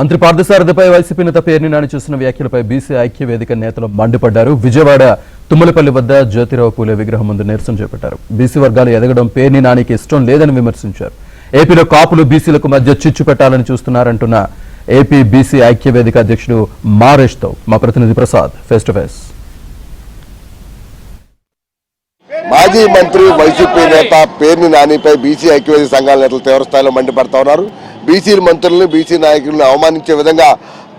మంత్రి పార్థసారథిపై వైసీపీ నేత పేర్ని నాని చేసిన వ్యాఖ్యలపై బీసీ ఐక్య వేదిక నేతలు మండిపడ్డారు. విజయవాడ తుమ్మలపల్లి వద్ద జ్యోతిరావు పూలే విగ్రహం ముందు నిరసన చేపట్టారు. బీసీ వర్గాలు ఎదగడం పేర్ని నానికి ఇష్టం లేదని విమర్శించారు. ఏపీలో కాపులు బీసీలకు మధ్య చిచ్చు పెట్టాలని చూస్తున్నారంటున్న ఏపీ బీసీ ఐక్య వేదిక అధ్యక్షుడు మారేష్తో మా ప్రతినిధి ప్రసాద్ ఫేస్ టు ఫేస్. మాజీ మంత్రి వైసీపీ నేత పేర్ని నానిపై బీసీ ఐక్యవేదిక సంఘాల నేతలు తీవ్రస్థాయిలో మండిపడతా ఉన్నారు. బీసీ మంత్రులను బీసీ నాయకులను అవమానించే విధంగా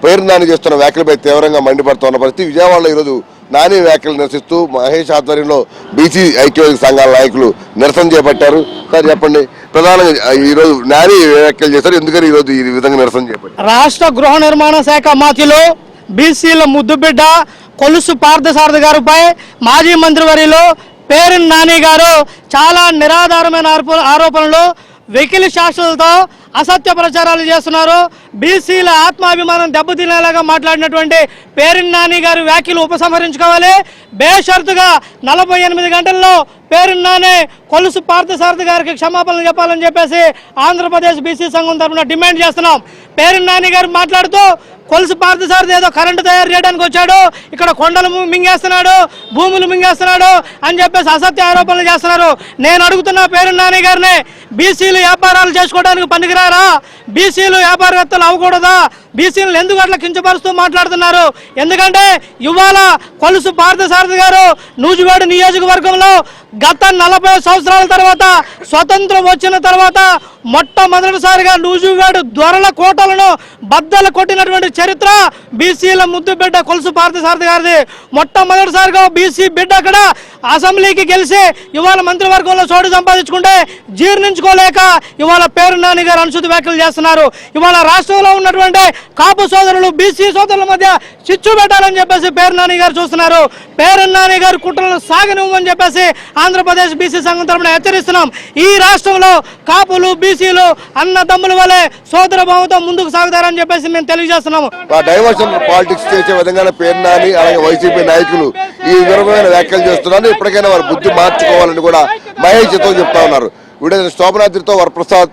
పేర్ని నాని చేస్తున్న వ్యాఖ్యలపై తీవ్రంగా మండిపడుతున్న పరిస్థితి. విజయవాడలో ఈరోజు నాని వ్యాఖ్యలు నిరసిస్తూ మహేష్ ఆధ్వర్యంలో బీసీ ఐక్యవేదిక సంఘాల నాయకులు నిరసన చేపట్టారు. సార్ చెప్పండి, ప్రధానంగా ఈరోజు నాని వ్యాఖ్యలు చేశారు, ఎందుకని ఈరోజు ఈ విధంగా నిరసన చేపట్టారు? రాష్ట్ర గృహ నిర్మాణ శాఖ మంత్రిలో బీసీల ముద్దుబిడ్డ కొలుసు పార్థసారథి గారిపై మాజీ మంత్రివర్యులు పేర్ని నాని గారు చాలా నిరాధారమైన ఆరోపణలు, వెకిలి శాస్త్రాలతో అసత్య ప్రచారాలు చేస్తున్నారు. బీసీల ఆత్మాభిమానం దెబ్బతినేలాగా మాట్లాడినటువంటి పేర్ని నాని గారు వ్యాఖ్యలు ఉపసంహరించుకోవాలి. బేషరతుగా 48 గంటల్లో పేర్ని నాని కొలుసు పార్థసారథి గారికి క్షమాపణలు చెప్పాలని చెప్పేసి ఆంధ్రప్రదేశ్ బీసీ సంఘం తరఫున డిమాండ్ చేస్తున్నాం. పేర్ని నాని గారు మాట్లాడుతూ కొలుసు పార్థసారథి ఏదో కరెంటు తయారు చేయడానికి వచ్చాడు, ఇక్కడ కొండలు మింగేస్తున్నాడు, భూములు మింగేస్తున్నాడు అని చెప్పేసి అసత్య ఆరోపణలు చేస్తున్నారు. నేను అడుగుతున్న పేర్ని నాని గారిని, బీసీలు వ్యాపారాలు చేసుకోవడానికి పనికిరారా? బీసీలు వ్యాపారవేత్తలు అవ్వకూడదా? బీసీలను ఎందుకు అట్లా కించపరుస్తూ మాట్లాడుతున్నారు? ఎందుకంటే ఇవాళ కొలుసు పార్థసారథి గారు నూజివేడు నియోజకవర్గంలో గత 40 సంవత్సరాల తర్వాత స్వతంత్రం వచ్చిన తర్వాత మొట్టమొదటిసారిగా నూజివేడు దొరల కోటలను బద్దలు కొట్టినటువంటి చరిత్ర బీసీల ముద్దు బిడ్డ కొలుసు పార్థసారథి గారిది. మొట్టమొదటిసారిగా బీసీ బిడ్డ అక్కడ అసెంబ్లీకి గెలిచి ఇవాళ మంత్రివర్గంలో చోటు సంపాదించుకుంటే జీర్ణించుకోలేక ఇవాళ పేర్ని నాని గారు అనుచిత వ్యాఖ్యలు చేస్తున్నారు. ఇవాళ రాష్ట్రంలో ఉన్నటువంటి కాపు సోదరులు బీసీ సోదరుల మధ్య చిచ్చు పెట్టాలని చెప్పేసి పేర్ని నాని గారు చూస్తున్నారు. పేర్ని నాని గారు కుట్రలను సాగనివ్వమని చెప్పేసి ఆంధ్రప్రదేశ్ బీసీ సంఘం తరఫున హెచ్చరిస్తున్నాం. ఈ రాష్ట్రంలో కాపులు బీసీలు అన్నదమ్ముల వలె సోదర భావంతో ముందుకు సాగుతారని చెప్పేసి మేము తెలియజేస్తున్నాము. డైవర్షన్ పాలిటిక్స్ చేసే విధంగా పేర్ని నాని అలాగే వైసీపీ నాయకులు ఈ విధమైన వ్యాఖ్యలు చేస్తున్నారు. ఇప్పటికైనా వారు బుద్ధి మార్చుకోవాలని కూడా మహేష్ చెప్తా ఉన్నారు. వీడియో శోభనాద్రితో వరప్రసాద్.